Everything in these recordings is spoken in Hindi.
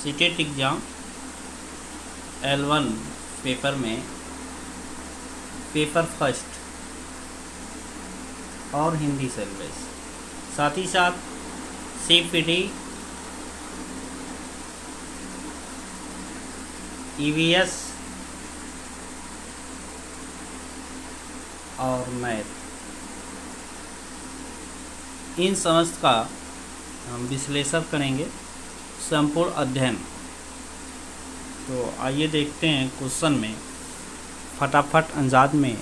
सीटेट एग्ज़ाम L1 पेपर में पेपर फर्स्ट और हिंदी सिलेबस, साथ ही साथ CPT, EVS और मैथ, इन समस्त का हम विश्लेषण करेंगे, संपूर्ण अध्ययन। तो आइए देखते हैं क्वेश्चन में फटाफट अंदाज में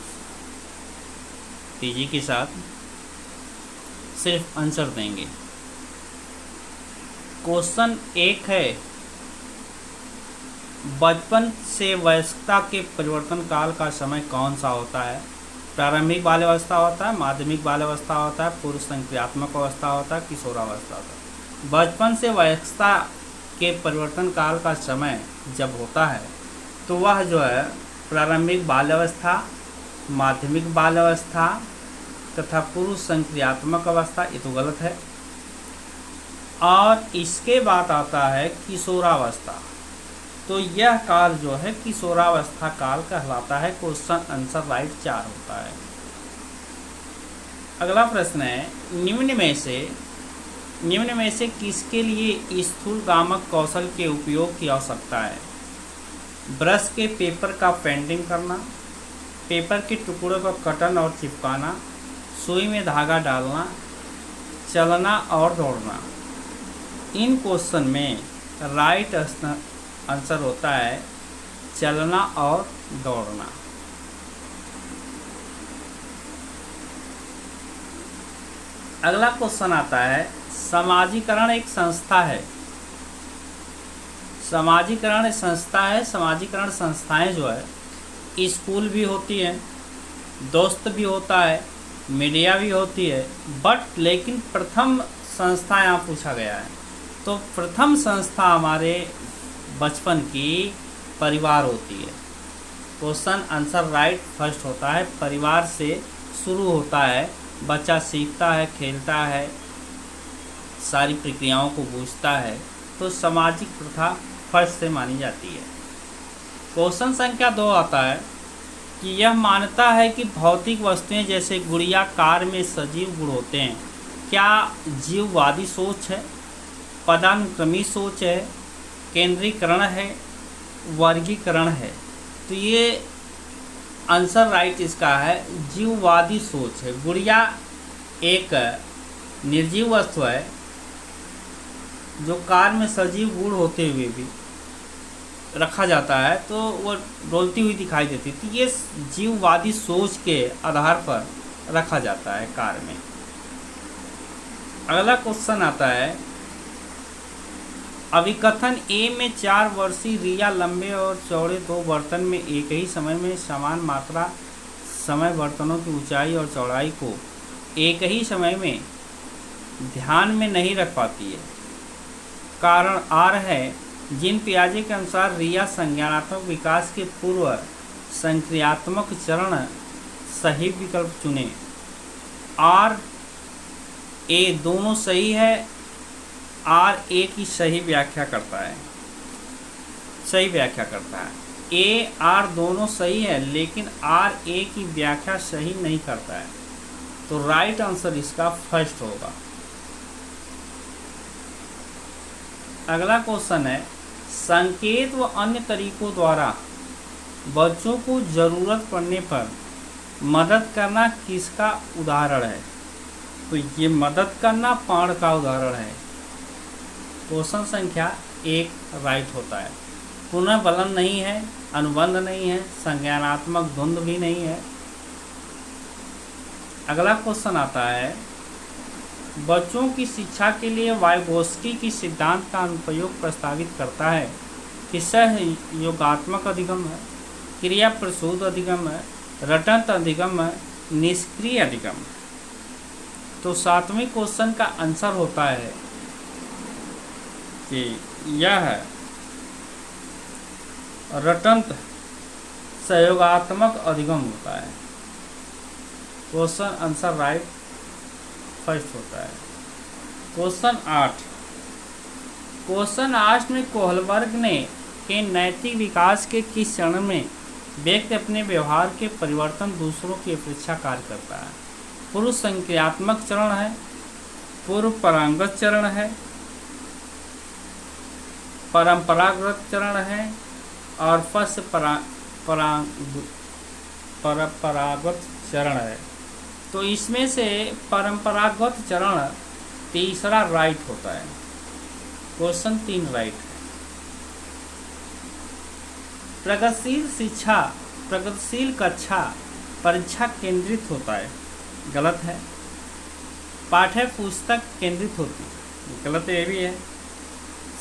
तेजी के साथ सिर्फ आंसर देंगे। क्वेश्चन 1 है, बचपन से वयस्कता के परिवर्तन काल का समय कौन सा होता है? प्रारंभिक बाल्यावस्था होता है, माध्यमिक बाल्यावस्था होता है, पूर्व संक्रियात्मक अवस्था होता है, किशोरावस्था होता है। बचपन से वयस्कता के परिवर्तन काल का समय जब होता है तो वह जो है प्रारंभिक बाल्यावस्था, माध्यमिक बाल्यावस्था तथा पूर्व संक्रियात्मक अवस्था, ये तो गलत है। और इसके बाद आता है किशोरावस्था, तो यह काल जो है किशोरावस्था काल कहलाता है। क्वेश्चन आंसर राइट 4 होता है। अगला प्रश्न है, निम्न में से किसके लिए स्थूलगामक कौशल के उपयोग की आवश्यकता है? ब्रश के पेपर का पेंटिंग करना, पेपर के टुकड़ों को कटन और चिपकाना, सुई में धागा डालना, चलना और दौड़ना। इन क्वेश्चन में राइट आंसर होता है चलना और दौड़ना। अगला क्वेश्चन आता है, समाजीकरण एक संस्था है। समाजीकरण संस्था है। समाजीकरण संस्थाएं जो है स्कूल भी होती हैं, दोस्त भी होता है, मीडिया भी होती है, बट लेकिन प्रथम संस्था यहाँ पूछा गया है। तो प्रथम संस्था हमारे बचपन की परिवार होती है। क्वेश्चन आंसर राइट फर्स्ट होता है। परिवार से शुरू होता है, बच्चा सीखता है, खेलता है, सारी प्रक्रियाओं को बूझता है, तो सामाजिक प्रथा फर्स्ट से मानी जाती है। क्वेश्चन संख्या 2 आता है कि यह मानता है कि भौतिक वस्तुएं जैसे गुड़िया कार में सजीव गुण होते हैं। क्या जीववादी सोच है, पदानुक्रमी सोच है, केंद्रीकरण है, वर्गीकरण है? तो ये आंसर राइट इसका है जीववादी सोच है। गुड़िया एक निर्जीव वस्तु है जो कार में सजीव गुण होते हुए भी रखा जाता है, तो वो डोलती हुई दिखाई देती, तो ये जीववादी सोच के आधार पर रखा जाता है कार में। अगला क्वेश्चन आता है, अभिकथन ए में 4 वर्षीय रिया लंबे और चौड़े 2 बर्तन में एक ही समय में समान मात्रा समय बर्तनों की ऊंचाई और चौड़ाई को एक ही समय में ध्यान में नहीं रख पाती है। कारण आर है, जिन पियाजे के अनुसार रिया संज्ञानात्मक विकास के पूर्व संक्रियात्मक चरण सही विकल्प चुने। आर ए दोनों सही है, आर ए की सही व्याख्या करता है, ए आर दोनों सही है, लेकिन आर ए की व्याख्या सही नहीं करता है। तो राइट आंसर इसका फर्स्ट होगा। अगला क्वेश्चन है, संकेत व अन्य तरीकों द्वारा बच्चों को जरूरत पड़ने पर मदद करना किसका उदाहरण है? तो ये मदद करना पाण का उदाहरण है। क्वेश्चन संख्या 1 राइट होता है। पुनः बलन नहीं है, अनुबंध नहीं है, संज्ञानात्मक द्वंद्व भी नहीं है। अगला क्वेश्चन आता है, बच्चों की शिक्षा के लिए वाइगोत्स्की की सिद्धांत का अनुप्रयोग प्रस्तावित करता है कि सहयोगात्मक अधिगम है, क्रिया प्रसूत अधिगम है, रटंत अधिगम है, निष्क्रिय अधिगम है। तो 7वें क्वेश्चन का आंसर होता है कि यह है रटंत सहयोगात्मक अधिगम होता है। क्वेश्चन आंसर राइट फर्स्ट होता है। क्वेश्चन 8, क्वेश्चन आठ में कोहलबर्ग ने के नैतिक विकास के किस चरण में व्यक्ति अपने व्यवहार के परिवर्तन दूसरों की अपेक्षा कार्य करता है? पूर्व संक्रियात्मक चरण है, पूर्व परांगत चरण है, परंपरागत चरण है और परंपरागत चरण है। तो इसमें से परंपरागत चरण तीसरा राइट होता है। क्वेश्चन 3 राइट है। प्रगतिशील शिक्षा, प्रगतिशील कक्षा परीक्षा केंद्रित होता है, गलत है। पाठ्य पुस्तक केंद्रित होती है, गलत ये भी है।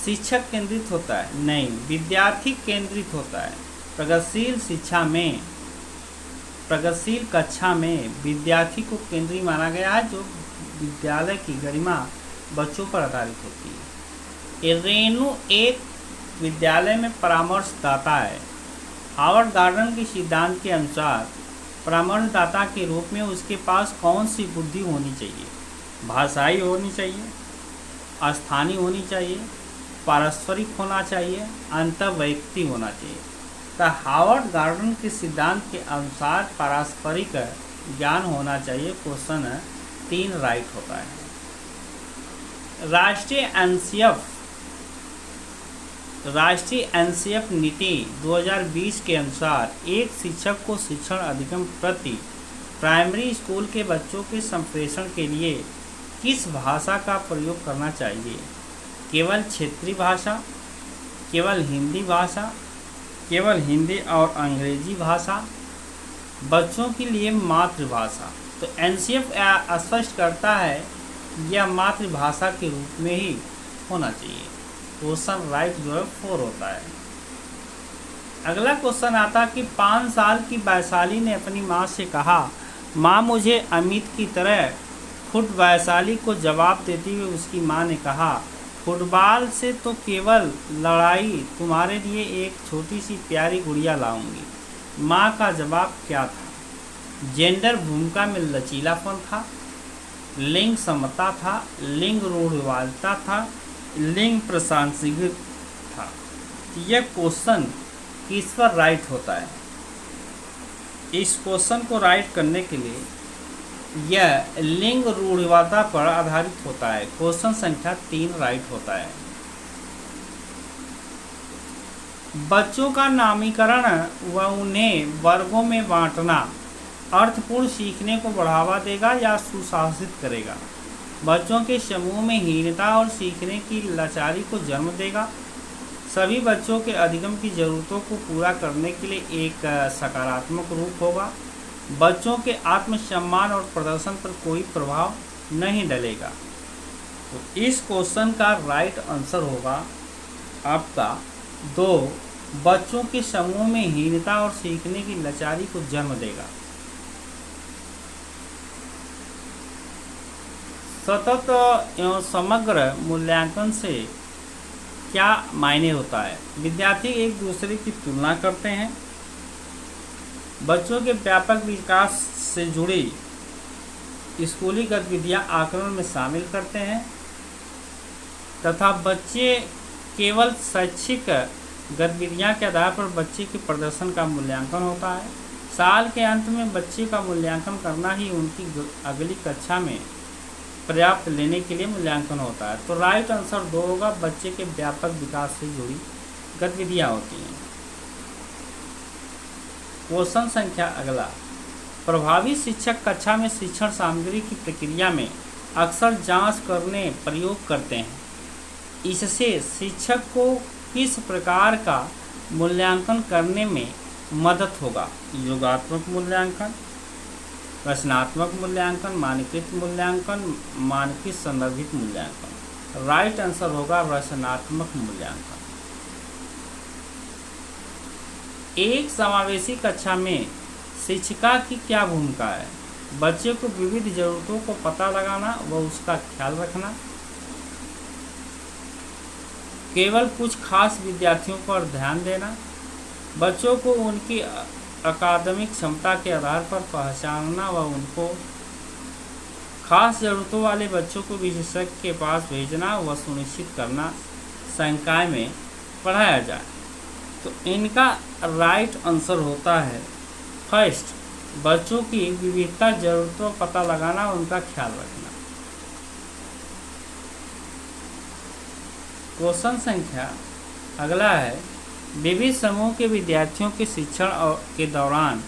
शिक्षक केंद्रित होता है, नहीं, विद्यार्थी केंद्रित होता है। प्रगतिशील शिक्षा में, प्रगतिशील कक्षा में विद्यार्थी को केंद्रीय माना गया है, जो विद्यालय की गरिमा बच्चों पर आधारित होती है। रेणु एक विद्यालय में परामर्शदाता है। हावर्ड गार्डन के सिद्धांत के अनुसार परामर्शदाता के रूप में उसके पास कौन सी बुद्धि होनी चाहिए? भाषाई होनी चाहिए, स्थानीय होनी चाहिए, पारस्परिक होना चाहिए, अंतर्वैयक्तिक होना चाहिए। तो हावर्ड गार्डन के सिद्धांत के अनुसार पारस्परिक ज्ञान होना चाहिए। क्वेश्चन 3 राइट होता है। राष्ट्रीय एनसीएफ नीति 2020 के अनुसार एक शिक्षक को शिक्षण अधिगम प्रति प्राइमरी स्कूल के बच्चों के संप्रेषण के लिए किस भाषा का प्रयोग करना चाहिए? केवल क्षेत्रीय भाषा, केवल हिंदी भाषा, केवल हिंदी और अंग्रेजी भाषा, बच्चों के लिए मातृभाषा। तो एनसीएफ स्पष्ट करता है यह मातृभाषा के रूप में ही होना चाहिए। क्वेश्चन राइट जो है 4 होता है। अगला क्वेश्चन आता कि 5 साल की वैशाली ने अपनी माँ से कहा, माँ मुझे अमित की तरह फुट। वैशाली को जवाब देते हुए उसकी माँ ने कहा, फुटबॉल से तो केवल लड़ाई, तुम्हारे लिए एक छोटी सी प्यारी गुड़िया लाऊंगी। माँ का जवाब क्या था? जेंडर भूमिका में लचीलापन था, लिंग समता था, लिंग रूढ़िवादिता था, लिंग प्रशंसित था। यह क्वेश्चन किस पर राइट होता है? इस क्वेश्चन को राइट करने के लिए यह लिंग रूढ़िवादिता पर आधारित होता है। क्वेश्चन संख्या 3 राइट होता है। बच्चों का नामीकरण व उन्हें वर्गों में बांटना अर्थपूर्ण सीखने को बढ़ावा देगा या सुशासित करेगा? बच्चों के समूह में हीनता और सीखने की लाचारी को जन्म देगा। सभी बच्चों के अधिगम की ज़रूरतों को पूरा करने के लिए एक सकारात्मक रूप होगा। बच्चों के आत्मसम्मान और प्रदर्शन पर कोई प्रभाव नहीं डालेगा। तो इस क्वेश्चन का राइट आंसर होगा आपका 2, बच्चों के समूह में हीनता और सीखने की लाचारी को जन्म देगा। सतत एवं समग्र मूल्यांकन से क्या मायने होता है? विद्यार्थी एक दूसरे की तुलना करते हैं, बच्चों के व्यापक विकास से जुड़ी स्कूली गतिविधियां आकलन में शामिल करते हैं तथा बच्चे केवल शैक्षिक गतिविधियां के आधार पर बच्चे के प्रदर्शन का मूल्यांकन होता है। साल के अंत में बच्चे का मूल्यांकन करना ही उनकी अगली कक्षा में पर्याप्त लेने के लिए मूल्यांकन होता है। तो राइट आंसर 2 होगा, बच्चे के व्यापक विकास से जुड़ी गतिविधियां होती हैं। क्वेश्चन संख्या अगला, प्रभावी शिक्षक कक्षा में शिक्षण सामग्री की प्रक्रिया में अक्सर जांच करने प्रयोग करते हैं। इससे शिक्षक को किस प्रकार का मूल्यांकन करने में मदद होगा? योगात्मक मूल्यांकन, रचनात्मक मूल्यांकन, मानकीकृत मूल्यांकन, मानकीय संदर्भित मूल्यांकन। राइट आंसर होगा रचनात्मक मूल्यांकन। एक समावेशी कक्षा में शिक्षिका की क्या भूमिका है? बच्चे को विविध जरूरतों को पता लगाना व उसका ख्याल रखना, केवल कुछ खास विद्यार्थियों पर ध्यान देना, बच्चों को उनकी अकादमिक क्षमता के आधार पर पहचानना व उनको खास ज़रूरतों वाले बच्चों को विशेषज्ञ के पास भेजना व सुनिश्चित करना, संकाय में पढ़ाया जाए। तो इनका राइट आंसर होता है फर्स्ट, बच्चों की विविधता जरूरतों का पता लगाना और उनका ख्याल रखना। क्वेश्चन संख्या अगला है, विविध समूह के विद्यार्थियों के शिक्षण और के दौरान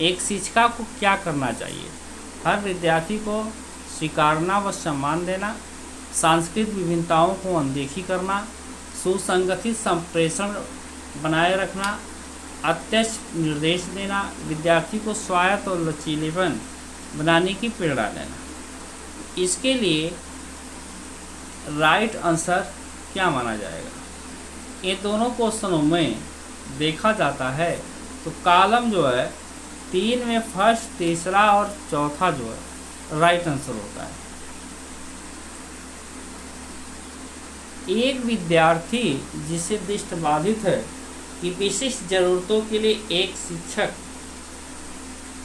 एक शिक्षिका को क्या करना चाहिए? हर विद्यार्थी को स्वीकारना व सम्मान देना, सांस्कृतिक विभिन्नताओं को अनदेखी करना, सुसंगठित संप्रेषण बनाए रखना, अत्यक्ष निर्देश देना, विद्यार्थी को स्वायत्त और लचीलेपन बनाने की प्रेरणा देना। इसके लिए राइट आंसर क्या माना जाएगा? ये दोनों क्वेश्चनों में देखा जाता है तो कॉलम जो है 3 में फर्स्ट, तीसरा और चौथा जो है राइट आंसर होता है। एक विद्यार्थी जिसे दृष्टिबाधित है कि विशिष्ट जरूरतों के लिए एक शिक्षक।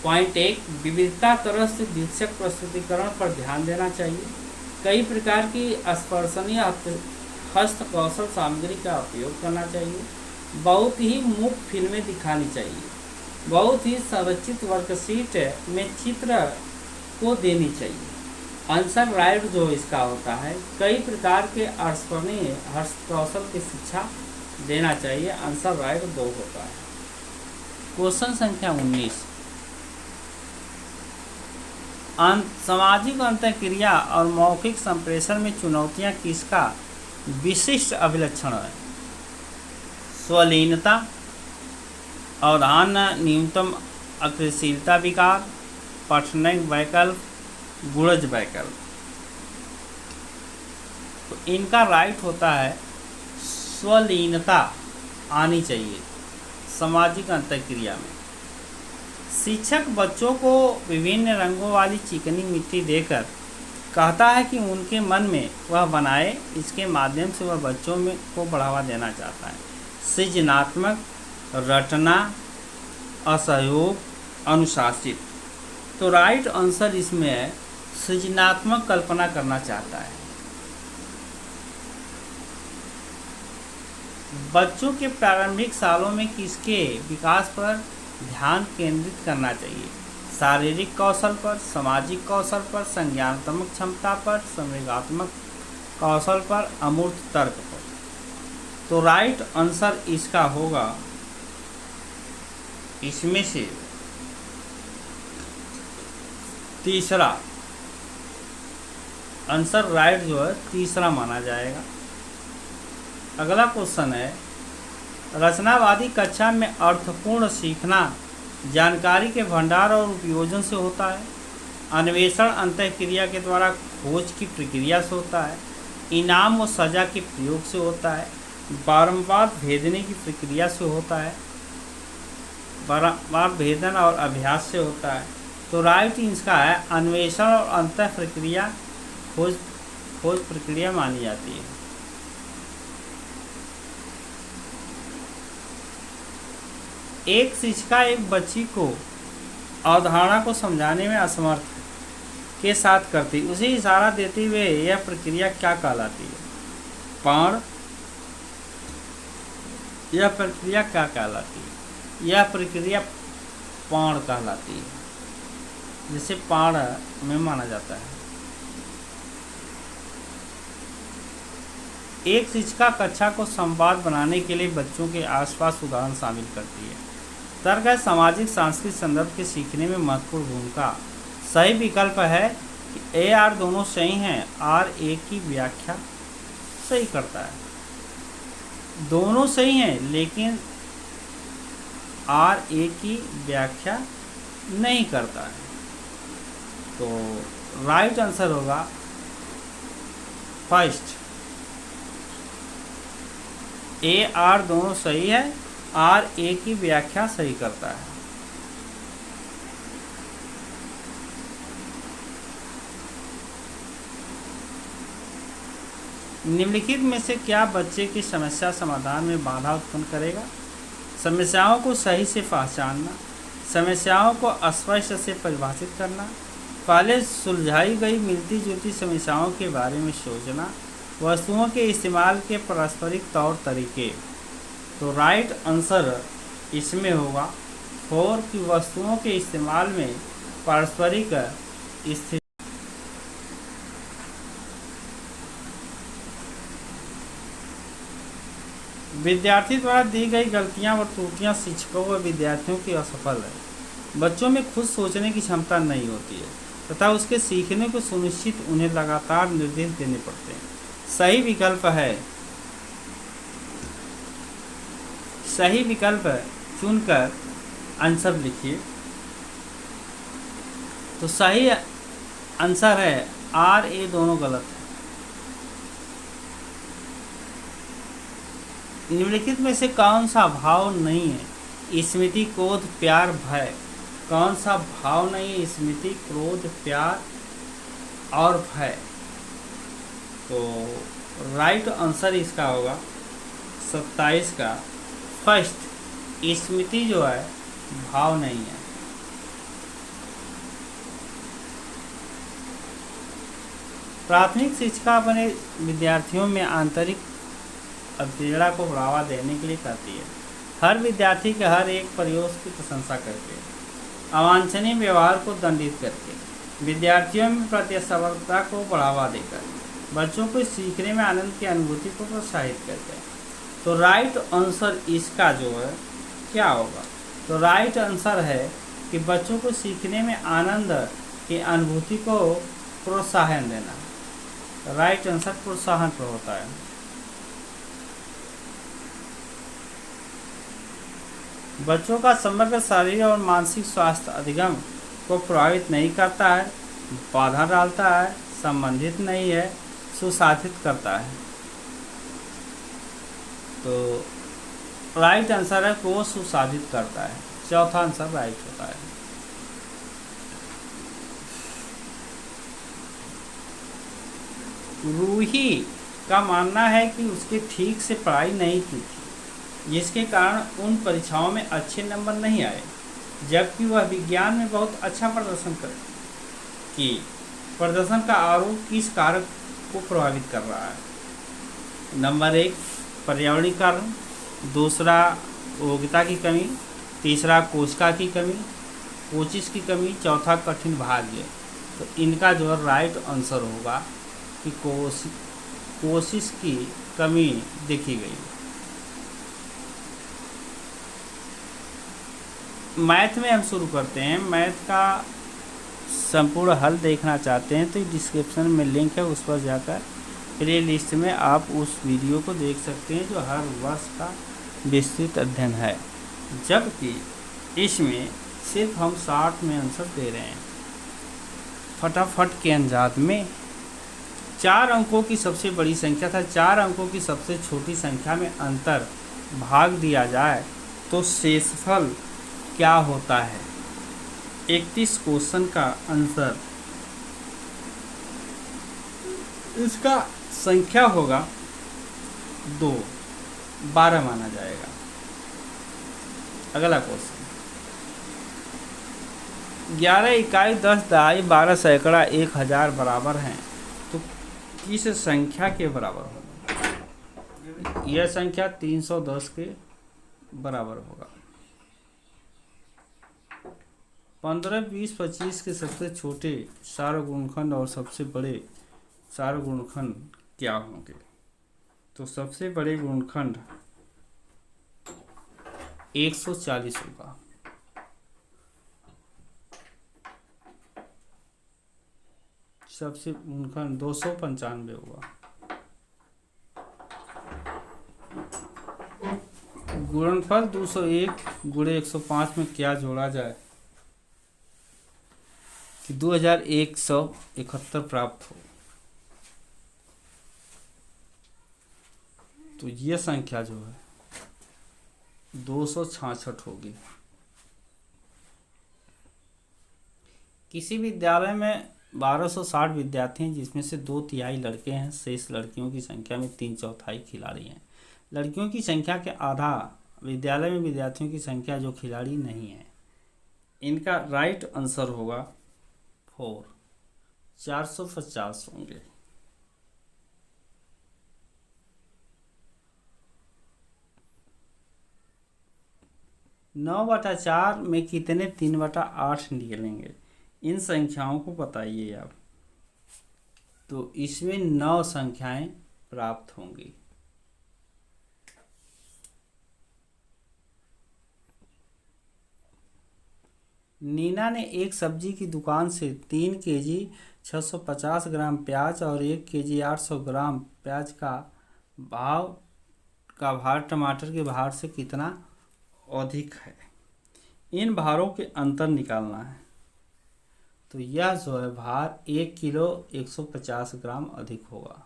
पॉइंट 1, विविधता तरह से दिलचस्प प्रस्तुतिकरण पर ध्यान देना चाहिए। कई प्रकार की स्पर्शनीय हस्त कौशल सामग्री का उपयोग करना चाहिए। बहुत ही मुफ्त फिल्में दिखानी चाहिए। बहुत ही संरचित वर्कशीट में चित्र को देनी चाहिए। आंसर राइट जो इसका होता है, कई प्रकार के स्पर्शनीय हस्त कौशल की शिक्षा देना चाहिए। आंसर राइट 2 होता है। क्वेश्चन संख्या 19, सामाजिक अंतःक्रिया और मौखिक संप्रेषण में चुनौतियां किसका विशिष्ट अभिलक्षण है? स्वलीनता, अवधान न्यूनतम अक्रियशीलता विकार, पठनिक वैकल्प, गुणज वैकल्प। तो इनका राइट होता है स्वलीनता आनी चाहिए सामाजिक अंतःक्रिया में। शिक्षक बच्चों को विभिन्न रंगों वाली चिकनी मिट्टी देकर कहता है कि उनके मन में वह बनाए। इसके माध्यम से वह बच्चों में को बढ़ावा देना चाहता है। सृजनात्मक, रटना, असहयोग, अनुशासित। तो राइट आंसर इसमें है सृजनात्मक कल्पना करना चाहता है। बच्चों के प्रारंभिक सालों में किसके विकास पर ध्यान केंद्रित करना चाहिए? शारीरिक कौशल पर, सामाजिक कौशल पर, संज्ञानात्मक क्षमता पर, संवेगात्मक कौशल पर, अमूर्त तर्क पर। तो राइट आंसर इसका होगा इसमें से तीसरा। आंसर राइट जो है तीसरा माना जाएगा। अगला क्वेश्चन है, रचनावादी कक्षा में अर्थपूर्ण सीखना जानकारी के भंडार और उपयोजन से होता है। अन्वेषण अंतःक्रिया के द्वारा खोज की प्रक्रिया से होता है। इनाम और सजा के प्रयोग से होता है। बारंबार भेदने की प्रक्रिया से होता है। बारंबार भेदन और अभ्यास से होता है। तो राइट इसका है अन्वेषण और अंतः प्रक्रिया खोज प्रक्रिया मानी जाती है। एक शिक्षिका एक बच्ची को अवधारणा को समझाने में असमर्थ के साथ करती, उसे इशारा देते हुए यह प्रक्रिया क्या कहलाती है? पाण। यह प्रक्रिया क्या कहलाती है? यह प्रक्रिया पाण कहलाती है, जिसे पाण में माना जाता है। एक शिक्षिका कक्षा को संवाद बनाने के लिए बच्चों के आसपास उदाहरण शामिल करती है। तर्क है सामाजिक सांस्कृतिक संदर्भ के सीखने में महत्वपूर्ण भूमिका। सही विकल्प है कि ए आर दोनों सही हैं। आर ए की व्याख्या सही करता है। दोनों सही हैं लेकिन आर ए की व्याख्या नहीं करता है। तो राइट आंसर होगा फर्स्ट। ए आर दोनों सही है, आर ए की व्याख्या सही करता है। निम्नलिखित में से क्या बच्चे की समस्या समाधान में बाधा उत्पन्न करेगा? समस्याओं को सही से पहचानना, समस्याओं को स्पष्ट से परिभाषित करना, पहले सुलझाई गई मिलती जुलती समस्याओं के बारे में सोचना, वस्तुओं के इस्तेमाल के पारस्परिक तौर तरीके। तो राइट आंसर इसमें होगा 4 की वस्तुओं के इस्तेमाल में पारस्परिक स्थिति। विद्यार्थी द्वारा दी गई गलतियां व त्रुटियां शिक्षकों व विद्यार्थियों की असफल है। बच्चों में खुद सोचने की क्षमता नहीं होती है तथा उसके सीखने को सुनिश्चित उन्हें लगातार निर्देश देने पड़ते हैं। सही विकल्प है, सही विकल्प चुनकर आंसर लिखिए। तो सही आंसर है आर ए, दोनों गलत है। निम्नलिखित में से कौन सा भाव नहीं है? स्मृति, क्रोध, प्यार, भय। कौन सा भाव नहीं है? स्मृति, क्रोध, प्यार और भय। तो राइट आंसर इसका होगा 27 का फर्स्ट, स्मृति जो है भाव नहीं है। प्राथमिक शिक्षिका अपने विद्यार्थियों में आंतरिक उत्तेजना को बढ़ावा देने के लिए कहती है। हर विद्यार्थी के हर एक प्रयोग की प्रशंसा करके, अवांछनीय व्यवहार को दंडित करके, विद्यार्थियों में प्रतिस्पर्धा को बढ़ावा देकर, बच्चों को सीखने में आनंद की अनुभूति को प्रोत्साहित करके। तो राइट आंसर इसका जो है क्या होगा? तो राइट आंसर है कि बच्चों को सीखने में आनंद की अनुभूति को प्रोत्साहन देना। राइट आंसर प्रोत्साहन पर होता है। बच्चों का समग्र शारीरिक और मानसिक स्वास्थ्य अधिगम को प्रभावित नहीं करता है, बाधा डालता है, संबंधित नहीं है, सुसाधित करता है। तो राइट आंसर है कि वो सुसाधित करता है। चौथा आंसर राइट होता है। रूही का मानना है कि उसके ठीक से पढ़ाई नहीं की थी, जिसके कारण उन परीक्षाओं में अच्छे नंबर नहीं आए, जबकि वह विज्ञान में बहुत अच्छा प्रदर्शन की। प्रदर्शन का आरोप किस कारक को प्रभावित कर रहा है? नंबर 1 पर्यावरणीय कारण, दूसरा योग्यता की कमी, तीसरा कोशिका की कमी, कोशिश की कमी, चौथा कठिन भाग्य। तो इनका जो है राइट आंसर होगा कि कोशिश की कमी देखी गई। मैथ में हम शुरू करते हैं। मैथ का संपूर्ण हल देखना चाहते हैं तो डिस्क्रिप्शन में लिंक है, उस पर जाकर प्ले लिस्ट में आप उस वीडियो को देख सकते हैं जो हर वर्ष का विस्तृत अध्ययन है, जबकि इसमें सिर्फ हम 60 में आंसर दे रहे हैं। फटाफट के अंदाज में 4 अंकों की सबसे बड़ी संख्या था 4 अंकों की सबसे छोटी संख्या में अंतर भाग दिया जाए तो शेषफल क्या होता है? 31 क्वेश्चन का आंसर इसका संख्या होगा 2, 12 माना जाएगा। अगला क्वेश्चन, 11 इकाई 10 दहाई 12 सैकड़ा 1000 बराबर हैं तो किस संख्या के बराबर होगा? यह संख्या 310 के बराबर होगा। 15, 20, 25 के सबसे छोटे सार्वगुणनखंड और सबसे बड़े सार्वगुणनखंड क्या होंगे? तो सबसे बड़े गुणनखंड 140 होगा। सबसे गुणनखंड 295 होगा। गुणनफल 201 गुणे 105 में क्या जोड़ा जाए कि 2171 प्राप्त हो? तो यह संख्या जो है 266 होगी। किसी विद्यालय में 1260 विद्यार्थी हैं, जिसमें से 2/3 लड़के हैं, शेष लड़कियों की संख्या में 3/4 खिलाड़ी हैं। लड़कियों की संख्या के आधा विद्यालय में विद्यार्थियों की संख्या जो खिलाड़ी नहीं है। इनका राइट आंसर होगा 4, 450 होंगे। 9/4 में कितने 3/8 निकलेंगे, इन संख्याओं को बताइए आप। तो इसमें 9 संख्याएं प्राप्त होंगी। नीना ने एक सब्जी की दुकान से 3 केजी 650 ग्राम प्याज और 1 केजी 800 ग्राम प्याज का भार टमाटर के भार से कितना अधिक है। इन भारों के अंतर निकालना है। तो यह जो है भार 1 किलो 150 ग्राम अधिक होगा।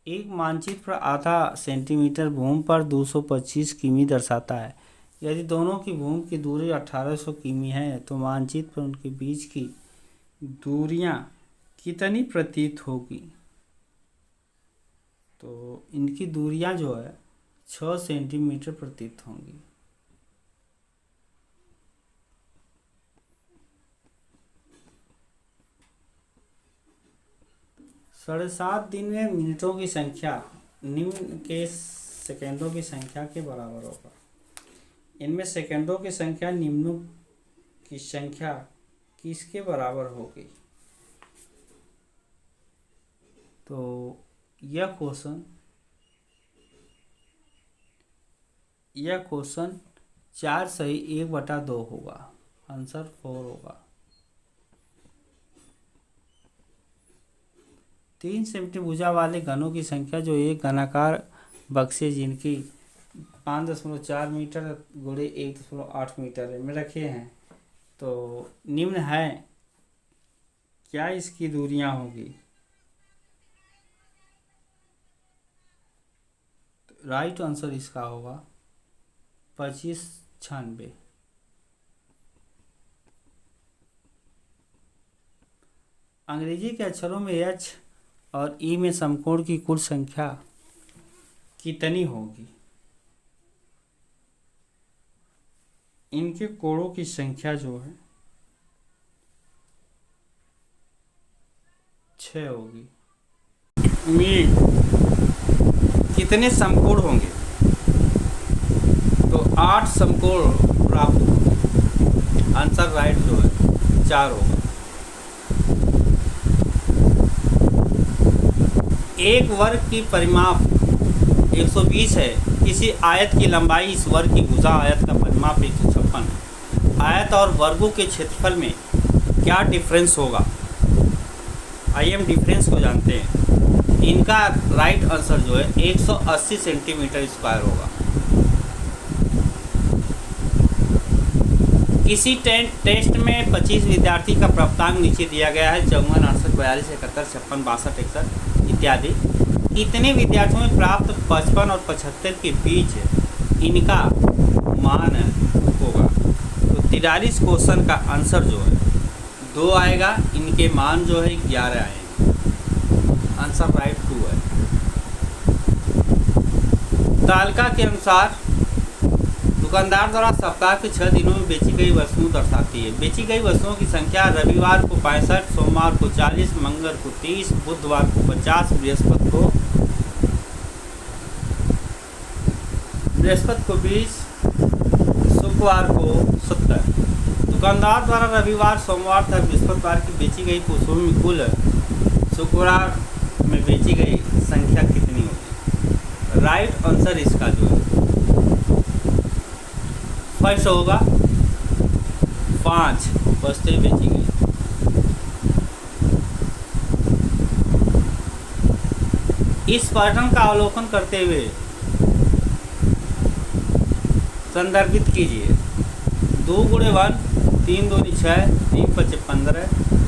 एक मानचित्र पर आधा सेंटीमीटर भूमि पर 225 किमी दर्शाता है। यदि दोनों की भूमि की दूरी 1800 किमी है तो मानचित्र पर उनके बीच की दूरियां कितनी प्रतीत होगी। तो इनकी दूरियां जो है 6 सेंटीमीटर प्रतीत होंगी। साढ़े 7 दिन में मिनटों की संख्या निम्न के सेकंडों की संख्या के बराबर होगा। इनमें सेकंडों की संख्या निम्नों की संख्या किसके बराबर होगी। तो यह क्वेश्चन 4 सही 1/2 होगा। आंसर 4 होगा। 3 सेंटीमीटर भुजा वाले घनों की संख्या जो एक घनाकार बक्से जिनकी 5.4 मीटर गुणे 1.8 मीटर में रखे हैं, तो निम्न है, क्या इसकी दूरियां होगी। तो राइट आंसर इसका होगा 2596। अंग्रेजी के अक्षरों में एच और ई में समकोण की कुल संख्या कितनी होगी। इनके कोणों की संख्या जो है 6 होगी। में कितने समकोण होंगे। तो 8 समकोण प्राप्त होंगे। आंसर राइट जो है 4 होगा। एक वर्ग की परिमाप 120 है। किसी आयत की लंबाई इस वर्ग की भुजा आयत का परिमाप 156 है। आयत और वर्गों के क्षेत्रफल में क्या डिफरेंस होगा। आइए हम डिफरेंस को जानते हैं। इनका राइट आंसर जो है 180 सेंटीमीटर स्क्वायर होगा। किसी टेस्ट में 25 विद्यार्थी का प्राप्तांक नीचे दिया गया है 54, 68, 42, 71, 56, 62, 61 इत्यादि। कितने विद्यार्थियों में प्राप्त 55 और 75 के बीच इनका मान होगा। तो 43 क्वेश्चन का आंसर जो है 2 आएगा। इनके मान जो है 11 आएंगे। आंसर राइट 2 है। तालिका के अनुसार दुकानदार द्वारा सप्ताह के 6 दिनों में बेची गई वस्तुओं दर्शाती है। बेची गई वस्तुओं की संख्या रविवार को 65, सोमवार को 40, मंगलवार को 30, बुधवार को 50, बृहस्पति को 20, शुक्रवार को 70। दुकानदार द्वारा रविवार, सोमवार तथा बृहस्पतिवार की बेची गई वस्तुओं में कुल शुक्रवार में बेची गई संख्या कितनी होगी। राइट आंसर इसका जो है फर्स्ट होगा 5 वस्तुएं बेची गई। इस पैटर्न का अवलोकन करते हुए संदर्भित कीजिए। 2 × 1, 3 दूनी 6, 3 × 5 15।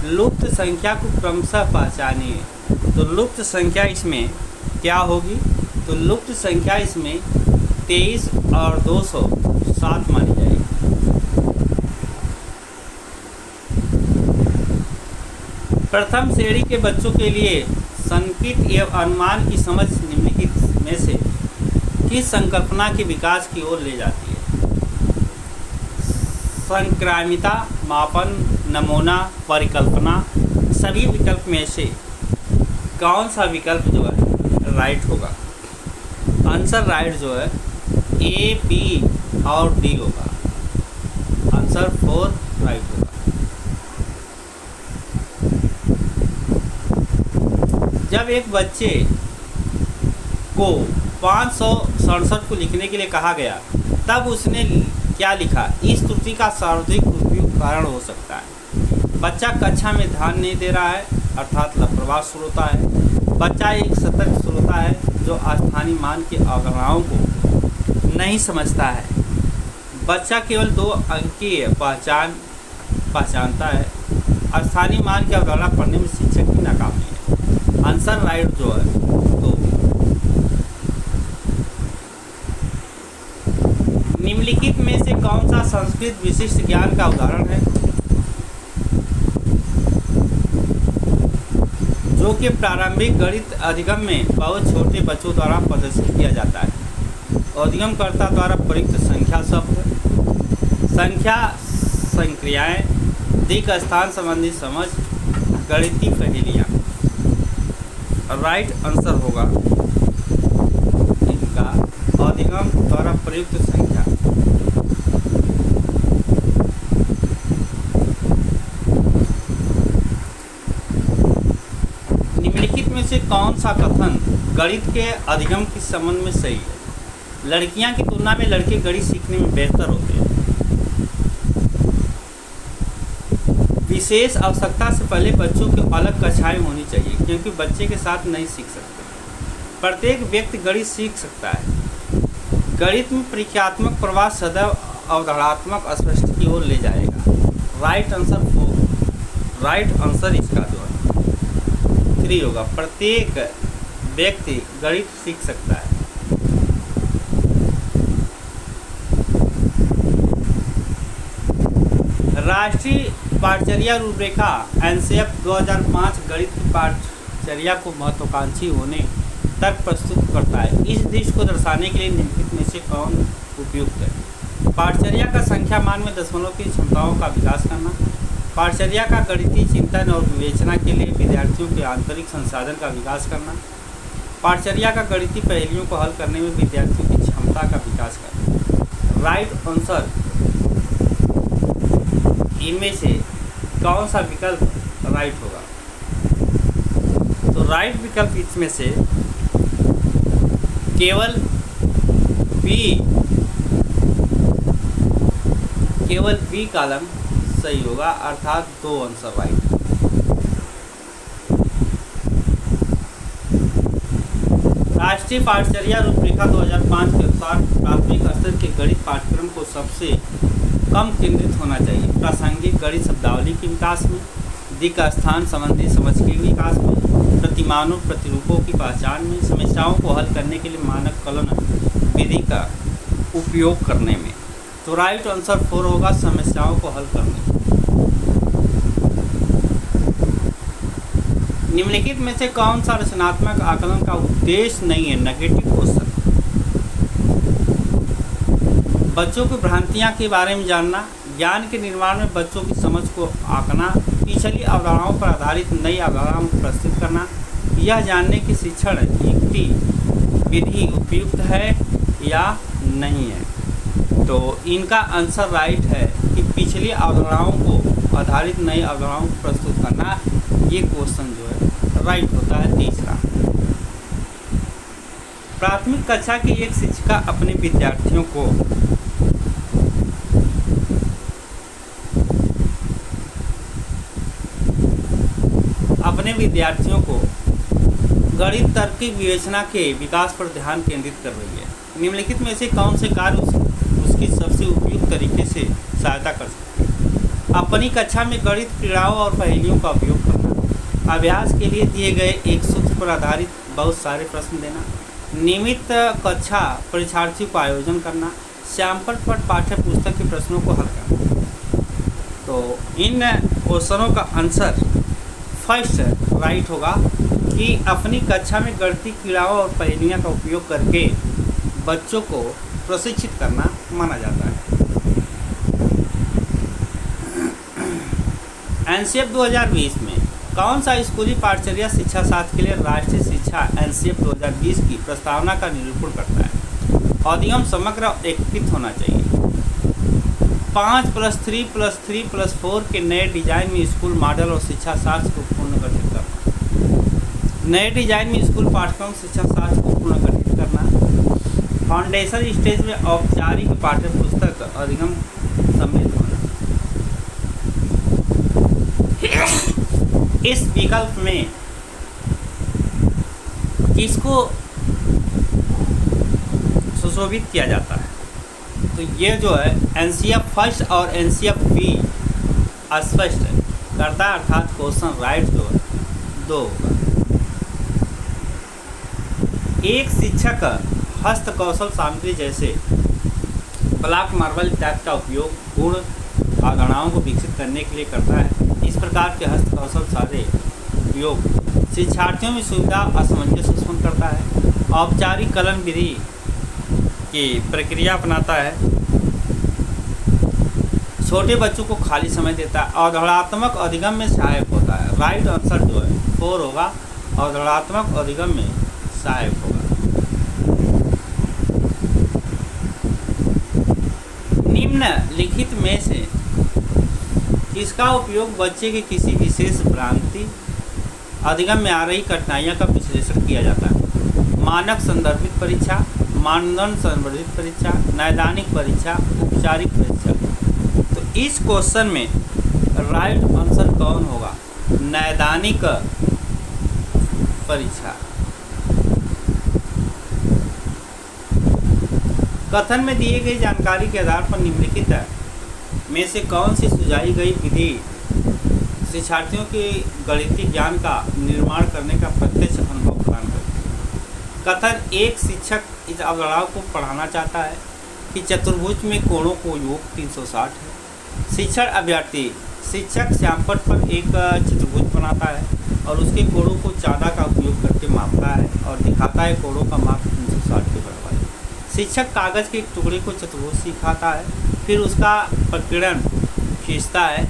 लुप्त संख्या को क्रमशः पहचानिए। तो लुप्त संख्या इसमें क्या होगी। तो लुप्त संख्या इसमें 23 और 207 मानी जाएगी। प्रथम श्रेणी के बच्चों के लिए संकेत एवं अनुमान की समझ निम्नलिखित में से किस संकल्पना के विकास की ओर ले जाती है। संक्रामिता, मापन, नमूना, परिकल्पना। सभी विकल्प में से कौन सा विकल्प जो है राइट होगा। आंसर राइट जो है ए, बी और डी होगा। आंसर 4 राइट होगा। जब एक बच्चे को 567 को लिखने के लिए कहा गया तब उसने क्या लिखा? इस त्रुटि का सर्वाधिक उपयुक्त कारण हो सकता है। बच्चा कक्षा में ध्यान नहीं दे रहा है, अर्थात लापरवाह श्रोता है। बच्चा एक सतर्क श्रोता है जो स्थानीय मान की अवधारणाओं को नहीं समझता है। बच्चा केवल 2 अंकीय पहचानता है। स्थानीय मान की अवधारणा पढ़ने में शिक्षक की नाकामी है। आंसर राइट जो है तो निम्नलिखित में से कौन सा संस्कृत विशिष्ट ज्ञान का उदाहरण है जो कि प्रारंभिक गणित अधिगम में बहुत छोटे बच्चों द्वारा प्रदर्शित किया जाता है? अधिगमकर्ता द्वारा प्रयुक्त संख्या शब्द, संख्या संक्रियाएं, दिक् स्थान संबंधी समझ, गणितीय पहेलियाँ। राइट आंसर होगा इनका अधिगम द्वारा प्रयुक्त संख्या। निम्नलिखित में से कौन सा कथन गणित के अधिगम के संबंध में सही है? लड़कियां की तुलना में लड़के गणित सीखने में बेहतर होते हैं। विशेष आवश्यकता से पहले बच्चों की अलग कक्षाएं होनी चाहिए क्योंकि बच्चे के साथ नहीं सीख सकते। प्रत्येक व्यक्ति गणित सीख सकता है। गणित में प्रक्रियात्मक प्रवाह सदैव अवधारणात्मक स्पष्टि की ओर ले जाएगा। Right answer 4। राइट आंसर इसका जो है 3 होगा। प्रत्येक व्यक्ति गणित सीख सकता है। राष्ट्रीय पाठचर्या रूपरेखा एनसीएफ 2005 गणित की पाठचर्या को महत्वाकांक्षी होने तक प्रस्तुत करता है। इस दृश्य को दर्शाने के लिए निम्नलिखित में से कौन उपयुक्त है? पाठचर्या का संख्या मान में दशमलव की क्षमताओं का विकास करना, पाठचर्या का गणितीय चिंतन और विवेचना के लिए विद्यार्थियों के आंतरिक संसाधन का विकास करना, पाठचर्या का गणितीय पहेलियों को हल करने में विद्यार्थियों की क्षमता का विकास करना। राइट आंसर इनमें से कौन सा विकल्प राइट होगा? तो राइट विकल्प इसमें से केवल बी कॉलम सही होगा, अर्थात 2 आंसर राइट। राष्ट्रीय पाठचर्या रूपरेखा 2005 के अनुसार प्राथमिक स्तर के गणित पाठ्यक्रम को सबसे कम केंद्रित होना चाहिए प्रासंगिक गणित शब्दावली के विकास में, दिक् स्थान संबंधी समझ के विकास में, प्रतिमानों प्रतिरूपों की पहचान में, समस्याओं को हल करने के लिए मानक कलन विधि का उपयोग करने में। तो राइट आंसर 4 होगा, समस्याओं को हल करने में। निम्नलिखित में से कौन सा रचनात्मक आकलन का उद्देश्य नहीं है? Negative question. बच्चों की भ्रांतियाँ के बारे में जानना, ज्ञान के निर्माण में बच्चों की समझ को आंकना, पिछली अवधारणाओं पर आधारित नई अवधारणाओं को प्रस्तुत करना, यह जानने की शिक्षण युक्ति विधि उपयुक्त है या नहीं है। तो इनका आंसर राइट है कि पिछली अवधारणाओं को आधारित नई अवधारणाओं को प्रस्तुत करना, ये क्वेश्चन जो है राइट होता है। तीसरा, प्राथमिक कक्षा की एक शिक्षिका अपने विद्यार्थियों को गणित तार्किक विवेचना के विकास पर ध्यान केंद्रित कर रही है। निम्नलिखित में से कौन से कार्य उसकी सबसे उपयुक्त तरीके से सहायता कर सकते हैं? अपनी कक्षा में गणित क्रीड़ाओं और पहेलियों का उपयोग करना, अभ्यास के लिए दिए गए एक सूत्र पर आधारित बहुत सारे प्रश्न देना, नियमित कक्षा परीक्षार्थियों को आयोजन करना, सैंपल पर पाठ्य पुस्तक के प्रश्नों को हल करना। तो इन क्वेश्चनों का आंसर फर्स्ट राइट होगा कि अपनी कक्षा में गणितीय क्रीड़ाओं और पहेलियों का उपयोग करके बच्चों को प्रशिक्षित करना माना जाता है। एनसीएफ 2020 में कौन सा स्कूली पाठचर्या शिक्षा शास्त्र के लिए राष्ट्रीय शिक्षा एनसीएफ 2020 की प्रस्तावना का निरूपण करता है? अधिगम समग्र और एकीकृत होना चाहिए। 5+3+3+4 के नए डिजाइन में स्कूल मॉडल और शिक्षा शास्त्र को पुनर्गठित करना। नए डिजाइन में स्कूल पाठ्यक्रम शिक्षा शास्त्र को पुनर्गठित करना। फाउंडेशन स्टेज में औपचारिक पाठ्य पुस्तक अधिगम सम्मिलित होना। इस विकल्प में किसको सुशोभित किया जाता है? तो ये जो है एनसीएफ फर्स्ट और एनसीएफ बी अस्पष्ट करता है, अर्थात क्वेश्चन राइट जो है 2 होगा। एक शिक्षक हस्त कौशल सामग्री जैसे ब्लॉक मार्बल इत्यादि का उपयोग गुण अवधारणाओं को विकसित करने के लिए करता है। इस प्रकार के हस्त कौशल सारे उपयोग शिक्षार्थियों में सुविधा असमंजस उत्पन्न करता है। औपचारिक कलन विधि की प्रक्रिया अपनाता है। छोटे बच्चों को खाली समय देता है। अवधारणात्मक अधिगम में सहायक होता है। राइट आंसर जो है 4 होगा, अवधारणात्मक अधिगम में सहायक होगा। निम्नलिखित में से किसका उपयोग बच्चे के किसी विशेष भ्रांति अधिगम में आ रही कठिनाइयों का विश्लेषण किया जाता है? मानक संदर्भित परीक्षा, मानदंड संवर्धित परीक्षा, नैदानिक परीक्षा, औपचारिक परीक्षा। तो इस क्वेश्चन में राइट आंसर कौन होगा? नैदानिक परीक्षा। कथन में दिए गई जानकारी के आधार पर निम्नलिखित में से कौन सी सुझाई गई विधि शिक्षार्थियों के गणितीय ज्ञान का निर्माण करने का प्रत्यक्ष अनुभव प्रदान करती है? कथन 1 शिक्षक इस अवधारणा को पढ़ाना चाहता है कि चतुर्भुज में कोणों को योग 360 है। शिक्षण अभ्यर्थी शिक्षक श्यामपट्ट पर एक चतुर्भुज बनाता है और उसके कोणों को चांदा का उपयोग करके मापता है और दिखाता है कोणों का माप 360 के बराबर है। शिक्षक कागज के एक टुकड़े को चतुर्भुज सिखाता है, फिर उसका प्रकीर्णन खींचता है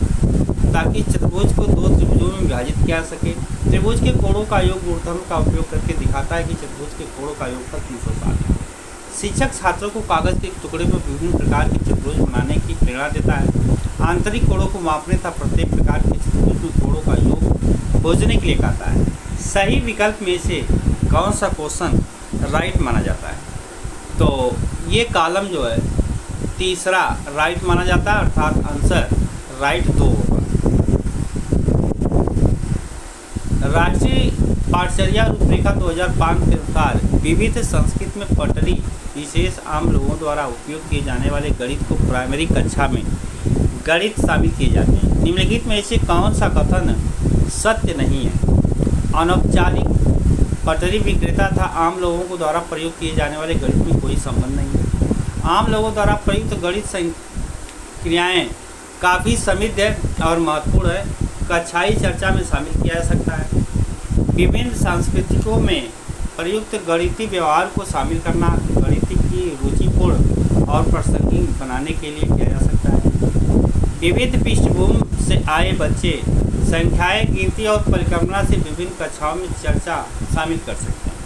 ताकि चतुर्भुज को 2 त्रिभुजों में विभाजित किया जा सके। त्रिभुज के कोणों का योग गुणधर्म का उपयोग करके दिखाता है कि चतुर्भुज के कोणों का योग 360 है। शिक्षक छात्रों को कागज के एक टुकड़े पर विभिन्न प्रकार के चतुर्भुज बनाने की प्रेरणा देता है। आंतरिक कोणों को मापने तथा प्रत्येक प्रकार के चतुर्भुज में कोणों का योग खोजने के लिए कहता है। सही विकल्प में से कौन सा क्वेश्चन राइट माना जाता है? तो ये कॉलम जो है तीसरा राइट माना जाता है, अर्थात आंसर राइट 2 होगा। राष्ट्रीय पाठचर्या रूपरेखा 2005 के अनुसार विविध संस्कृत में पटरी विशेष आम लोगों द्वारा उपयोग किए जाने वाले गणित को प्राइमरी कक्षा में गणित शामिल किए जाते हैं। निम्नलिखित में से कौन सा कथन सत्य नहीं है? अनौपचारिक पटरी विक्रेता था आम लोगों को द्वारा प्रयोग किए जाने वाले गणित में कोई संबंध नहीं है। आम लोगों द्वारा प्रयुक्त गणित क्रियाएँ काफ़ी समृद्ध है और महत्वपूर्ण है। कक्षाई चर्चा में शामिल किया जा सकता है। विभिन्न सांस्कृतिकों में प्रयुक्त गणितीय व्यवहार को शामिल करना गणित की रुचिपूर्ण और प्रासंगिक बनाने के लिए किया जा सकता है। विविध पृष्ठभूमि से आए बच्चे संख्याएं, गिनती और परिक्रमणा से विभिन्न कक्षाओं में चर्चा शामिल कर सकते हैं।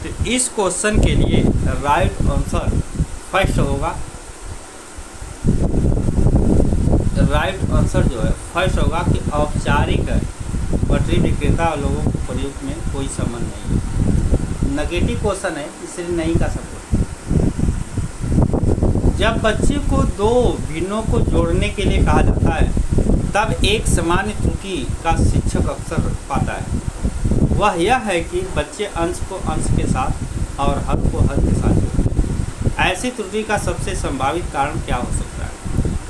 तो इस क्वेश्चन के लिए राइट आंसर फर्स्ट होगा। राइट आंसर जो है फर्स्ट होगा कि औपचारिक पटरी विक्रेता और लोगों को प्रयोग में कोई संबंध नहीं है। नेगेटिव क्वेश्चन है, इसलिए नहीं का सपोर्ट। जब बच्चे को 2 भिन्नों को जोड़ने के लिए कहा जाता है तब एक सामान्य त्रुटि का शिक्षक अक्सर पाता है। वह यह है कि बच्चे अंश को अंश के साथ और हद को हद के साथ जोड़ते हैं। ऐसी त्रुटि का सबसे संभावित कारण क्या हो सकता है?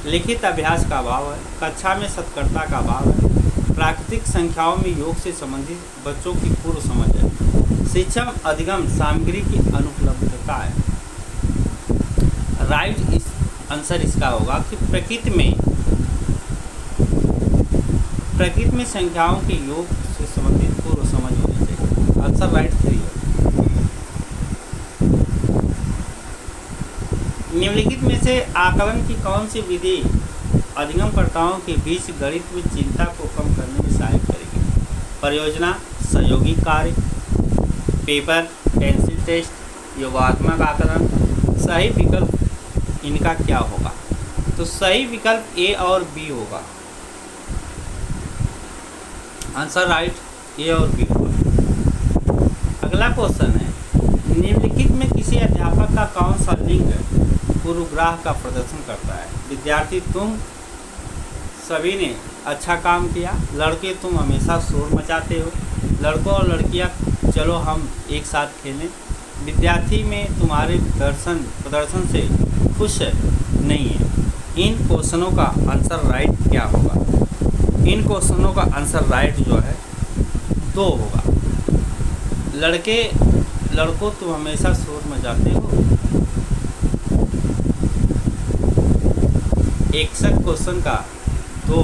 लिखित अभ्यास का अभाव है, कक्षा में सत्कर्ता का अभाव है, प्राकृतिक संख्याओं में योग से संबंधित बच्चों की पूर्व समझ है, शिक्षण अधिगम सामग्री की अनुपलब्धता है। राइट आंसर इसका होगा कि प्रकृति में संख्याओं के योग से संबंधित पूर्व समझ होनी चाहिए। आंसर राइट 3 है। निम्नलिखित में से आकलन की कौन सी विधि अधिगमकर्ताओं के बीच गणित में चिंता को कम करने में सहायक करेगी? परियोजना, सहयोगी कार्य, पेपर, पेंसिल टेस्ट, योगात्मक आकलन, सही विकल्प इनका क्या होगा? तो सही विकल्प ए और बी होगा। आंसर राइट ए और बी होगा। अगला क्वेश्चन है, निम्नलिखित में किसी अध्यापक का कौन सा लिंग पूर्वाग्रह का प्रदर्शन करता है? विद्यार्थी, तुम सभी ने अच्छा काम किया। लड़के, तुम हमेशा शोर मचाते हो। लड़कों और लड़कियां, चलो हम एक साथ खेलें। विद्यार्थी में तुम्हारे प्रदर्शन से खुश नहीं है। इन क्वेश्चनों का आंसर राइट क्या होगा? इन क्वेश्चनों का आंसर राइट जो है 2 होगा। लड़कों, तुम हमेशा शोर मचाते हो। 61 क्वेश्चन का 2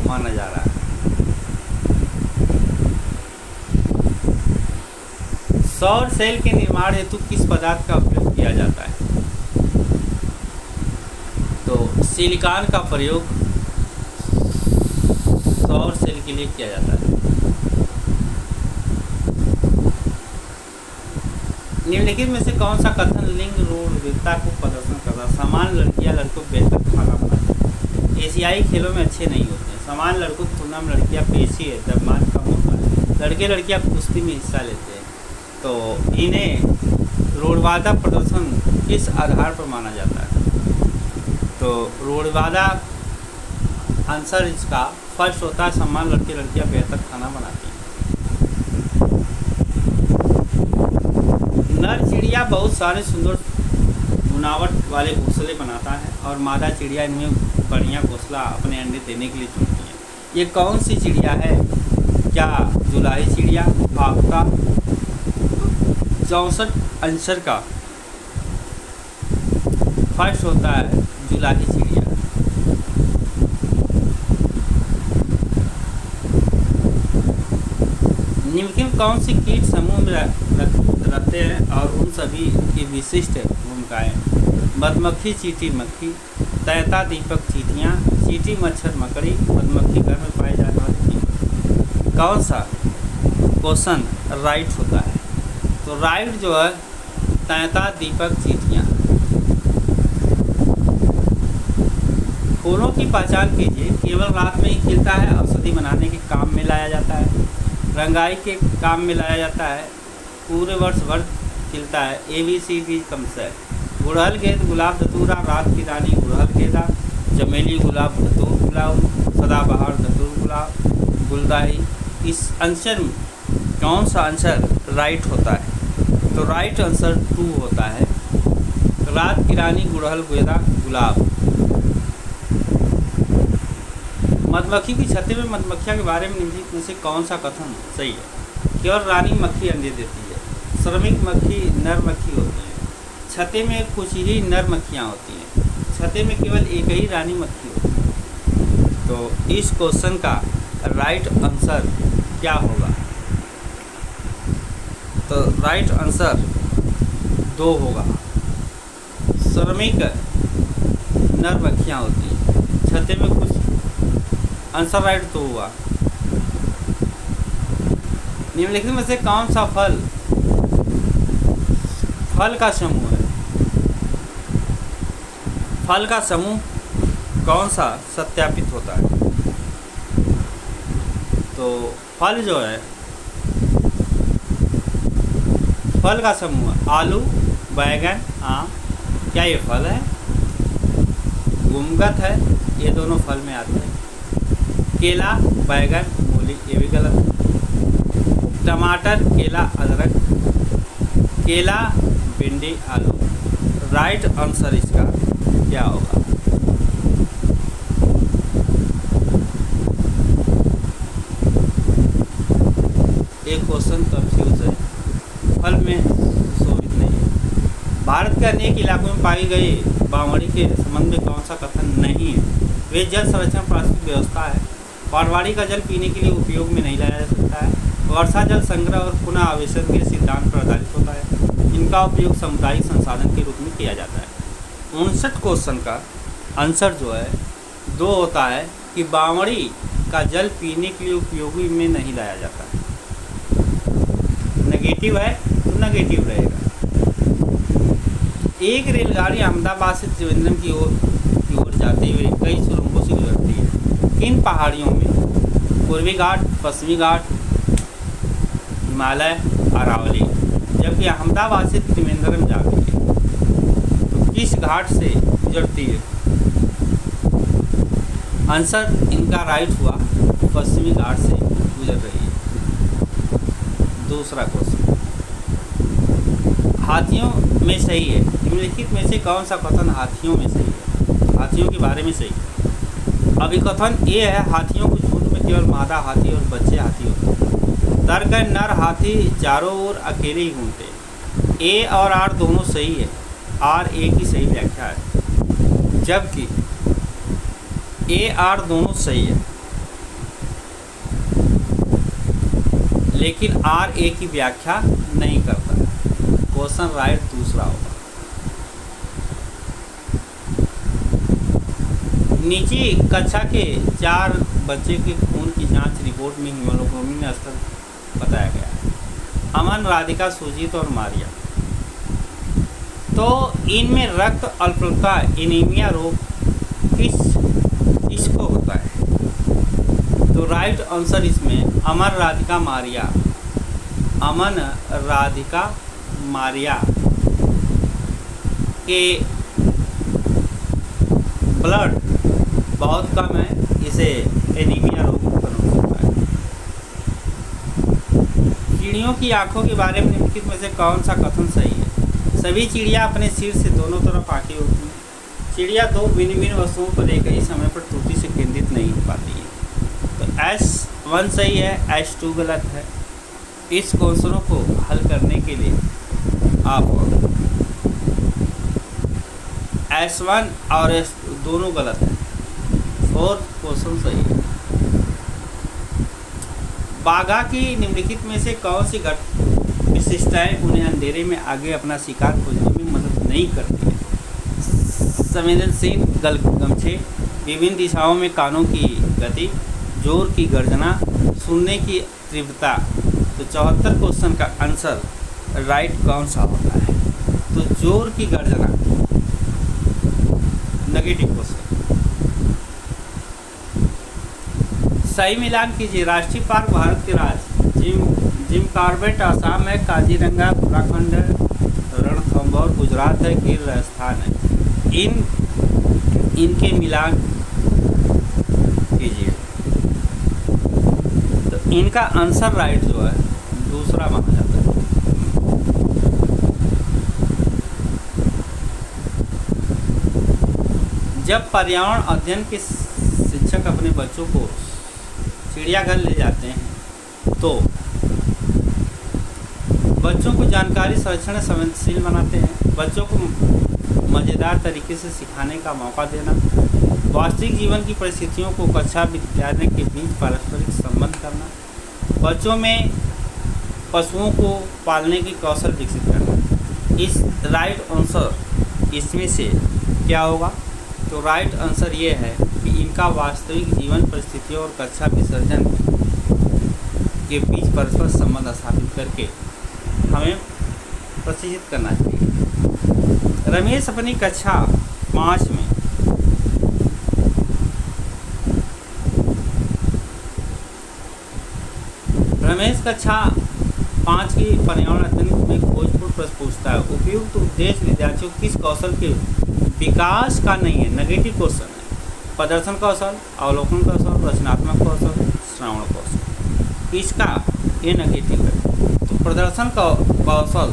माना जा रहा है। सौर सेल के निर्माण हेतु किस पदार्थ का उपयोग किया जाता है? तो सिलिकॉन का प्रयोग सौर सेल के लिए किया जाता है। निम्नलिखित में से कौन सा कथन लिंग ऋण विविधता को प्रदर्शन करता है? समान लड़कियां लड़कों को बेहतर खाना बनाती हैं। एशियाई खेलों में अच्छे नहीं होते हैं। समान लड़कों की तुलना में लड़कियां पेशी है, दबमान कम होता है। लड़के लड़कियां कुश्ती में हिस्सा लेते हैं। तो इन्हें रूढ़वादा प्रदर्शन किस आधार पर माना जाता है? तो रूढ़वादा आंसर इसका फर्स्ट होता है, समान लड़के लड़कियां बेहतर खाना बनाती हैं। नर चिड़िया बहुत सारे सुंदर बुनावट वाले घोंसले बनाता है और मादा चिड़िया इनमें बढ़िया घोंसला अपने अंडे देने के लिए चुनती है। ये कौन सी चिड़िया है? क्या जुलाही चिड़िया? आपका 64 आंसर का फर्स्ट होता है जुलाही चिड़िया। निम्नलिखित कौन सी कीट समूह में रहते हैं और उन सभी की विशिष्ट भूमिकाएं? मधुमक्खी, चींटी मक्खी, तैता दीपक चींटियाँ, चींटी मच्छर मकड़ी, मधुमक्खी घर में पाए जाने वाली कीट। कौन सा क्वेश्चन राइट होता है? तो राइट जो है तैता दीपक चींटियाँ। फूलों की पहचान कीजिए। केवल रात में ही खिलता है, औषधि बनाने के काम में लाया जाता है, रंगाई के काम में लाया जाता है, पूरे वर्ष भर खिलता है। ABCD कम से। गुड़हल गेंद, गुलाब धतूरा, रात की रानी गुड़हल गेंदा, चमेली गुलाब धतूर गुलाब, सदाबहार धतूर गुलाब, गुलदाई। इस आंसर में कौन सा आंसर राइट होता है? तो राइट आंसर 2 होता है, रात की रानी गुड़हल गेंदा गुलाब। मधुमक्खी की छत्ते में मधुमक्खियां के बारे में निम्नलिखित में से कौन सा कथन सही है? केवल रानी मक्खी अंडे देती है। श्रमिक मक्खी नर मक्खी होती है। छत्ते में कुछ ही नर मक्खियाँ होती हैं। छत्ते में केवल एक ही रानी मक्खी होती है। तो इस क्वेश्चन का राइट आंसर क्या होगा? तो राइट आंसर 2 होगा, श्रमिक नर मक्खियाँ होती हैं। छत्ते में कुछ आंसर राइट 2 हुआ। निम्नलिखित में से कौन सा फल का समूह है? फल का समूह कौन सा सत्यापित होता है? तो फल जो है, फल का समूह आलू, बैगन, आम। क्या ये फल है? गुमगत है, ये दोनों फल में आते हैं। केला, बैगन, मूली, ये भी गलत है। टमाटर, केला, अदरक, केला, भिंडी, आलू। राइट आंसर इसका क्या होगा? एक क्वेश्चन कंफ्यूज है, फल में शोभित नहीं है। भारत के अनेक इलाकों में पाई गई बावड़ी के संबंध में कौन सा कथन नहीं है? वे जल संरक्षण प्राकृतिक व्यवस्था है। पटवारी का जल पीने के लिए उपयोग में नहीं लाया जा सकता है। वर्षा जल संग्रह और पुनः आवेशन के सिद्धांत पर आधारित होता है। इनका उपयोग सामुदायिक संसाधन के रूप में किया जाता है। 59 क्वेश्चन का आंसर जो है 2 होता है कि बावड़ी का जल पीने के लिए उपयोगी में नहीं लाया जाता है। नेगेटिव है तो नेगेटिव रहेगा। एक रेलगाड़ी अहमदाबाद से त्रिवेंद्रम की ओर जाते हुए कई सुरंगों से गुजरती है। किन पहाड़ियों में? पूर्वी घाट, पश्चिमी घाट, हिमालय, अरावली। जबकि अहमदाबाद से त्रिवेंद्रम जाती है तो किस घाट से गुजरती है? आंसर इनका राइट हुआ, पश्चिमी घाट से गुजर रही है। दूसरा क्वेश्चन, हाथियों में सही है, निम्नलिखित में से कौन सा कथन हाथियों में सही है? हाथियों के बारे में सही है। अभिकथन ये है, हाथियों को झुंड में केवल मादा हाथी और बच्चे हाथी होते हैं। तर्क है, नर हाथी चारों ओर अकेले ही घूमते हैं। ए और आर दोनों सही है, आर ए की सही व्याख्या है। जबकि ए आर दोनों सही है, लेकिन आर ए की व्याख्या नहीं करता है। क्वेश्चन राइट दूसरा होगा। नीचे कक्षा के 4 बच्चे के खून की जांच रिपोर्ट में हीमोग्लोबिन स्तर बताया गया है। अमन, राधिका, सुजीत और मारिया। तो इनमें रक्त अल्पता एनीमिया रोग किसको होता है? तो राइट आंसर इसमें अमन, राधिका, मारिया। अमन, राधिका, मारिया के ब्लड बहुत कम है, इसे एनीमिया रोग उत्पन्न हो सकता है। चिड़ियों की आंखों के बारे में निम्नलिखित में से कौन सा कथन सही है? सभी चिड़िया अपने सिर से दोनों तरफ आंखें होती हैं। चिड़िया दो भिन्न भिन्न वस्तुओं पर एक ही समय पर त्रुटि से केंद्रित नहीं हो पाती है। तो S1 सही है, S2 गलत है। इस क्वेश्चनों को हल करने के लिए आप S1 और S2 दोनों गलत है। 4th क्वेश्चन सही है। बाघा की निम्नलिखित में से कौन सी विशिष्टताएं उन्हें अंधेरे में आगे अपना शिकार खोजने में मदद नहीं करती है? संवेदनशील गमछे, विभिन्न दिशाओं में कानों की गति, जोर की गर्जना, सुनने की तीव्रता। तो 74 क्वेश्चन का आंसर राइट कौन सा होता है? तो जोर की गर्जना, नेगेटिव क्वेश्चन। सही मिलान कीजिए। राष्ट्रीय पार्क भारत के राज्य जिम कॉर्बेट आसाम है, काजीरंगा उत्तराखंड है, रणथंभौर गुजरात है, गिर राजस्थान है। इनके मिलान कीजिए। तो इनका आंसर राइट जो है दूसरा माना जाता है। जब पर्यावरण अध्ययन के शिक्षक अपने बच्चों को चिड़ियाघर ले जाते हैं तो बच्चों को जानकारी संरक्षण संवेदनशील बनाते हैं। बच्चों को मज़ेदार तरीके से सिखाने का मौका देना, वास्तविक जीवन की परिस्थितियों को कक्षा विद्यालय के बीच पारस्परिक संबंध करना, बच्चों में पशुओं को पालने की कौशल विकसित करना। इस राइट आंसर इसमें से क्या होगा? तो राइट आंसर ये है कि इनका वास्तविक जीवन परिस्थितियों और कक्षा विसर्जन के बीच परस्पर संबंध स्थापित करके हमें प्रशिक्षित करना चाहिए। रमेश अपनी कक्षा 5 में कक्षा 5 की पर्यावरण अध्ययन में खोजपूर्ण प्रश्न पूछता है। उपयुक्त उद्देश्य विद्यार्थियों को किस कौशल के विकास का नहीं है? नेगेटिव क्वेश्चन है। प्रदर्शन कौशल, अवलोकन कौशल, रचनात्मक कौशल, श्रवण कौशल। इसका ये नेगेटिव है। तो प्रदर्शन का कौशल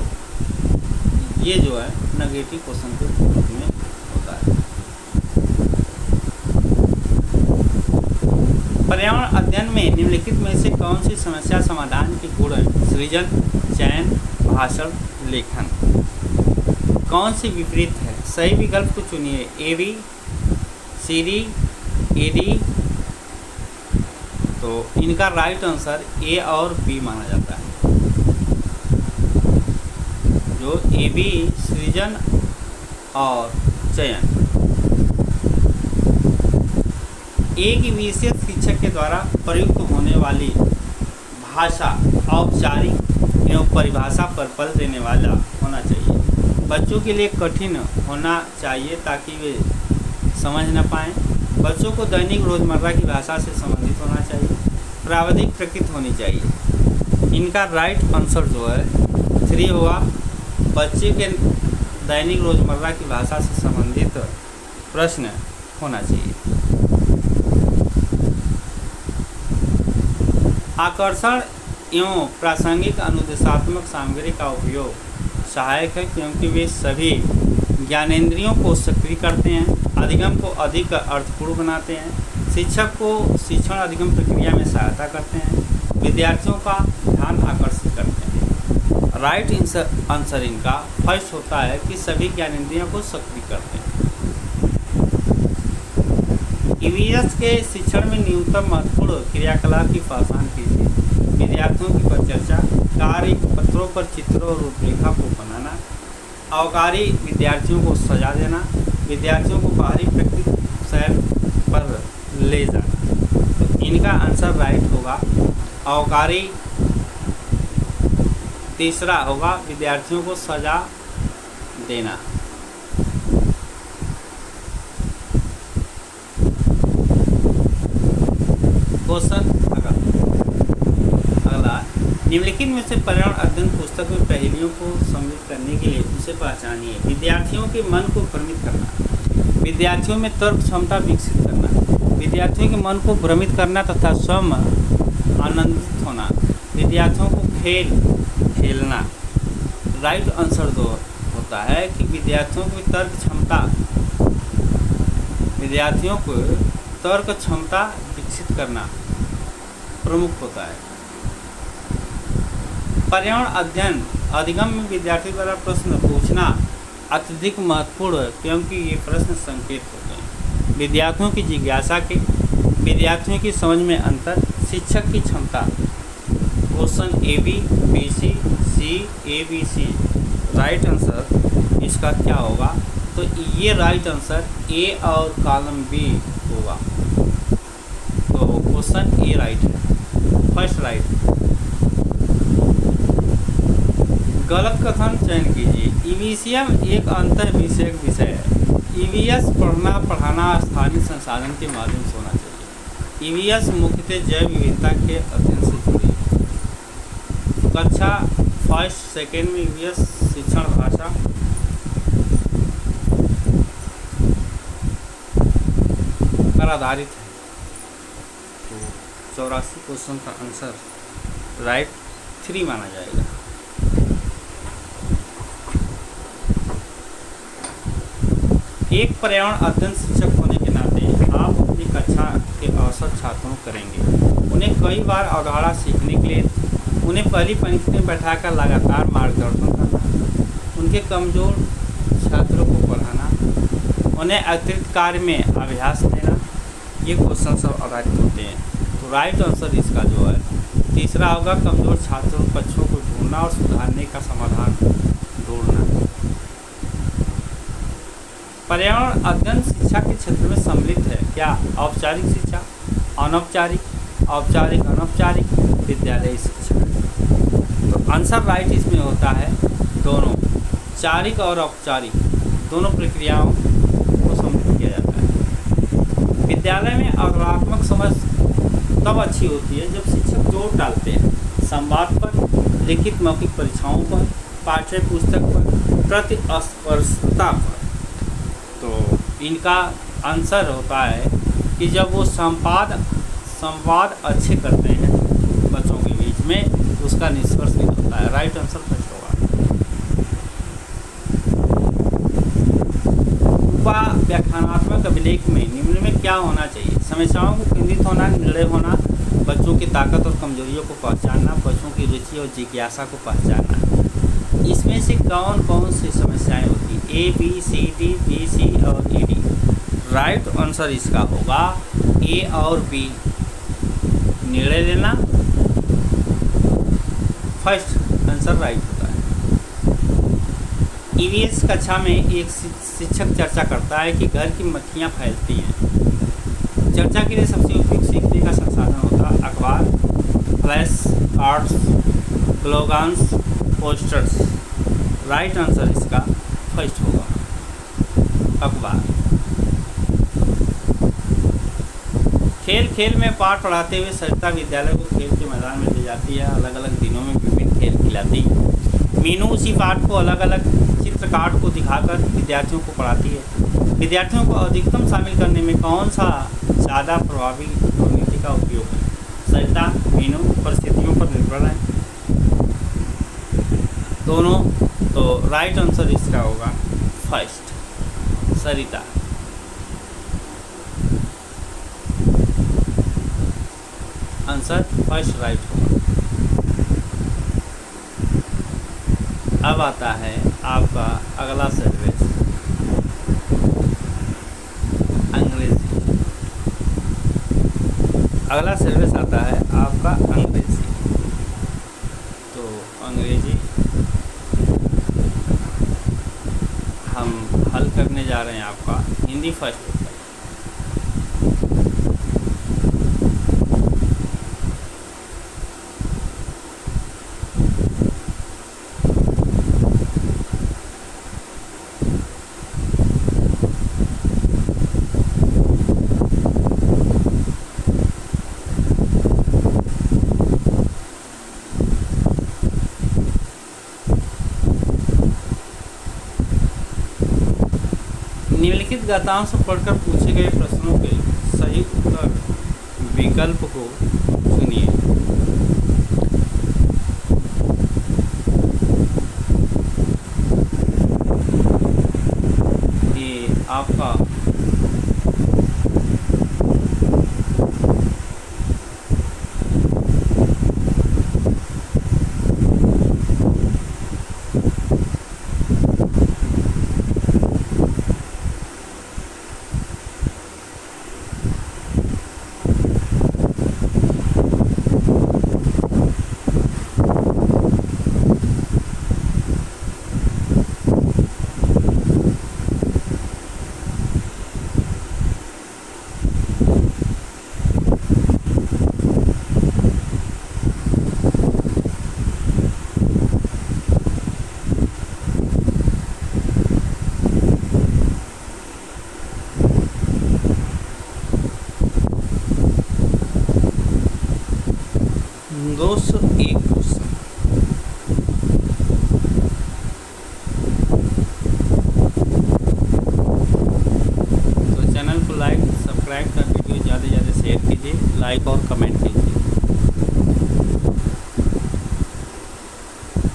ये जो है नेगेटिव क्वेश्चन के रूप में होता है। पर्यावरण अध्ययन में निम्नलिखित में से कौन सी समस्या समाधान के गुण है? सृजन, चयन, भाषण, लेखन। कौन सी विपरीत है? सही विकल्प को चुनिए। A B, C D, A D. तो इनका राइट आंसर ए और बी माना जाता है। जो ए बी सृजन और चयन। एक विशेष शिक्षक के द्वारा प्रयुक्त होने वाली भाषा औपचारिक एवं परिभाषा पर बल देने वाला होना चाहिए। बच्चों के लिए कठिन होना चाहिए ताकि वे समझ न पाएँ। बच्चों को दैनिक रोज़मर्रा की भाषा से संबंधित होना चाहिए। प्राविधिक प्रकृति होनी चाहिए। इनका राइट आंसर जो है 3 होगा। बच्चे के दैनिक रोज़मर्रा की भाषा से संबंधित प्रश्न होना चाहिए। आकर्षण एवं प्रासंगिक अनुदेशात्मक सामग्री का उपयोग सहायक है क्योंकि वे सभी ज्ञानेंद्रियों को सक्रिय करते हैं, अधिगम को अधिक अर्थपूर्ण बनाते हैं, शिक्षक को शिक्षण अधिगम प्रक्रिया में सहायता करते हैं, विद्यार्थियों का ध्यान आकर्षित करते हैं। राइट आंसर इनका फर्स्ट होता है कि सभी ज्ञानेंद्रियों को सक्रिय करते हैं। ईवीएस के शिक्षण में न्यूनतम महत्वपूर्ण क्रियाकलाप की पहचान कीजिए। विद्यार्थियों की परिचर्चा, कार्य पत्रों पर चित्रों और रूपरेखा को बनाना, अवकारी विद्यार्थियों को सजा देना, विद्यार्थियों को बाहरी प्रकृति सैर पर ले जाना। तो इनका आंसर राइट होगा अवकारी। तीसरा होगा विद्यार्थियों को सजा देना। क्वेश्चन अगला, निम्नलिखित में से पर्यावरण अध्ययन पुस्तक में पहेलियों को सम्मिलित करने के लिए उसे पहचानिए। विद्यार्थियों के मन को भ्रमित करना, विद्यार्थियों में तर्क क्षमता विकसित करना, विद्यार्थियों के मन को भ्रमित करना तथा स्वयं आनंदित होना, विद्यार्थियों को खेलना। राइट आंसर दो होता है कि विद्यार्थियों की तर्क क्षमता विकसित करना प्रमुख होता है। पर्यावरण अध्ययन अधिगम में विद्यार्थी द्वारा प्रश्न पूछना अत्यधिक महत्वपूर्ण है क्योंकि ये प्रश्न संकेत होते हैं विद्यार्थियों की जिज्ञासा के, विद्यार्थियों की समझ में अंतर, शिक्षक की क्षमता। Question A B B C C A B C. Right answer इसका क्या होगा? तो ये राइट आंसर ए और कॉलम बी होगा। तो क्वेश्चन ए राइट है, फर्स्ट राइट। गलत कथन चयन कीजिए। ईवीएस एक अंतर विषयक विषय है। ईवीएस पढ़ाना स्थानीय संसाधन के माध्यम से होना चाहिए। ईवीएस मुख्यतः जैव विविधता के अध्ययन से जुड़ी है। कक्षा फर्स्ट सेकेंड में ईवीएस शिक्षण भाषा पर आधारित है। तो 84 क्वेश्चन का आंसर राइट 3 माना जाएगा। एक पर्यावरण अध्ययन शिक्षक होने के नाते आप अपनी कक्षा के औसत छात्रों को करेंगे। उन्हें कई बार अवधारणा सीखने के लिए उन्हें पहली पंक्ति में बैठाकर लगातार मार्गदर्शन करना, उनके कमजोर छात्रों को पढ़ाना, उन्हें अतिरिक्त कार्य में अभ्यास देना, ये क्वेश्चन सब आधारित होते हैं। तो राइट आंसर इसका जो है तीसरा होगा, कमजोर छात्रों पक्षों को ढूंढना और सुधारने का समाधान ढूंढना। पर्यावरण अध्ययन शिक्षा के क्षेत्र में सम्मिलित है क्या? औपचारिक शिक्षा, अनौपचारिक, औपचारिक अनौपचारिक, विद्यालयी शिक्षा। तो आंसर राइट इसमें होता है दोनों, चारिक और औपचारिक दोनों प्रक्रियाओं को सम्मिलित किया जाता है। विद्यालय में अवधारणात्मक समझ तब अच्छी होती है जब शिक्षक जोर डालते हैं संवाद पर, लिखित मौखिक परीक्षाओं पर, पाठ्य पुस्तक पर, प्रतिस्पर्शता पर। तो इनका आंसर होता है कि जब वो संवाद अच्छे करते हैं बच्चों के बीच में, उसका निष्कर्ष निकलता है। राइट आंसर फर्स्ट होगा। व्याख्यानात्मक अभिलेख में निम्न में क्या होना चाहिए? समस्याओं को केंद्रित होना, निर्णय होना, बच्चों की ताकत और कमजोरियों को पहचानना, बच्चों की रुचि और जिज्ञासा को पहचानना। इसमें से कौन कौन सी समस्याएं होती? A B C D B C और ई डी। राइट आंसर इसका होगा ए और बी। निर्णय लेना फर्स्ट आंसर राइट होता है। ईवीएस कक्षा में एक शिक्षक चर्चा करता है कि घर की मक्खियाँ फैलती हैं। चर्चा के लिए सबसे उपयुक्त सीखने का संसाधन होता है अखबार, flash cards, slogans, posters. Right answer इसका फर्स्ट होगा। अखबार। खेल खेल में पाठ पढ़ाते हुए सरिता विद्यालय को खेल के मैदान में ले जाती है, अलग अलग दिनों में विभिन्न खेल खिलाती है। मीनू उसी पाठ को अलग अलग चित्रकार्ड को दिखाकर विद्यार्थियों को पढ़ाती है। विद्यार्थियों को अधिकतम शामिल करने में कौन सा ज़्यादा प्रभावी रणनीति का उपयोग है? सरिता, मीनू, परिस्थितियों पर निर्भर है दोनों। तो राइट आंसर इसका होगा फर्स्ट, सरिता। आंसर फर्स्ट राइट होगा। अब आता है आपका अगला सर्विस, अंग्रेजी। अगला सर्विस आता है आपका अंग्रेजी। तो अंग्रेजी हम हल करने जा रहे हैं आपका। हिंदी फर्स्ट होता है। निम्नलिखित गाताओं से पढ़कर पूछे गए प्रश्नों के सही उत्तर विकल्प को चुनिए। ये आपका एक क्वेश्चन। तो चैनल को लाइक सब्सक्राइब कर वीडियो ज़्यादा से ज़्यादा शेयर कीजिए, लाइक और कमेंट कीजिए।